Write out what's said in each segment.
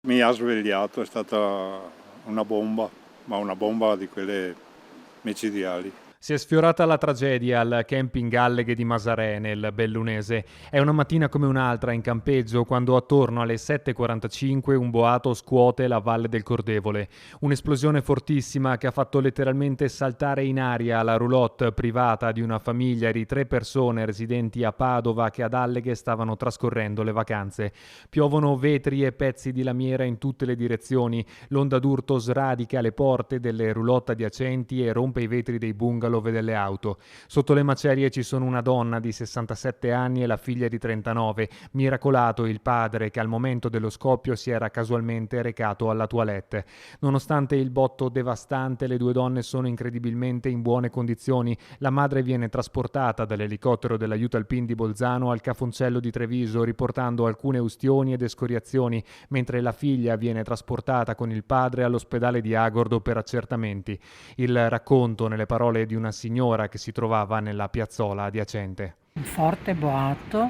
Mi ha svegliato, è stata una bomba, ma una bomba di quelle micidiali. Si è sfiorata la tragedia al camping Alleghe di Masarè, nel Bellunese. È una mattina come un'altra in campeggio quando attorno alle 7:45 un boato scuote la valle del Cordevole. Un'esplosione fortissima che ha fatto letteralmente saltare in aria la roulotte privata di una famiglia di 3 persone residenti a Padova che ad Alleghe stavano trascorrendo le vacanze. Piovono vetri e pezzi di lamiera in tutte le direzioni. L'onda d'urto sradica le porte delle roulotte adiacenti e rompe i vetri dei bungalow e delle auto. Sotto le macerie ci sono una donna di 67 anni e la figlia di 39. Miracolato il padre che al momento dello scoppio si era casualmente recato alla toilette. Nonostante il botto devastante, le due donne sono incredibilmente in buone condizioni. La madre viene trasportata dall'elicottero dell'aiuto alpin di Bolzano al Cafoncello di Treviso, riportando alcune ustioni ed escoriazioni, mentre la figlia viene trasportata con il padre all'ospedale di Agordo per accertamenti. Il racconto nelle parole di una signora che si trovava nella piazzola adiacente. Un forte boato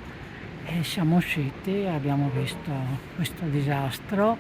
e siamo usciti, abbiamo visto questo disastro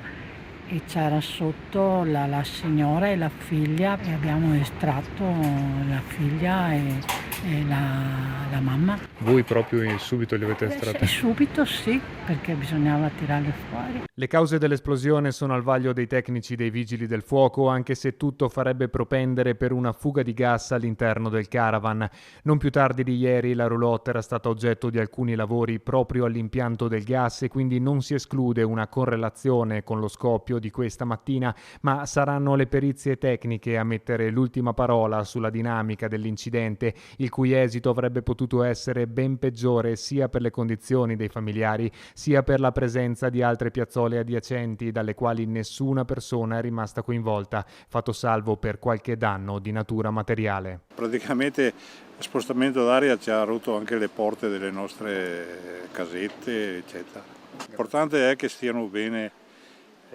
e c'era sotto la signora e la figlia e abbiamo estratto la figlia e la mamma. Voi proprio subito li avete estratti? Subito sì, perché bisognava tirarle fuori. Le cause dell'esplosione sono al vaglio dei tecnici dei vigili del fuoco, anche se tutto farebbe propendere per una fuga di gas all'interno del caravan. Non più tardi di ieri la roulotte era stata oggetto di alcuni lavori proprio all'impianto del gas e quindi non si esclude una correlazione con lo scoppio di questa mattina, ma saranno le perizie tecniche a mettere l'ultima parola sulla dinamica dell'incidente, il cui esito avrebbe potuto essere ben peggiore sia per le condizioni dei familiari, sia per la presenza di altre piazzole adiacenti dalle quali nessuna persona è rimasta coinvolta, fatto salvo per qualche danno di natura materiale. Praticamente il spostamento d'aria ci ha rotto anche le porte delle nostre casette, eccetera. L'importante è che stiano bene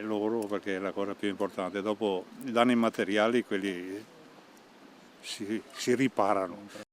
loro, perché è la cosa più importante. Dopo i danni materiali, quelli si riparano.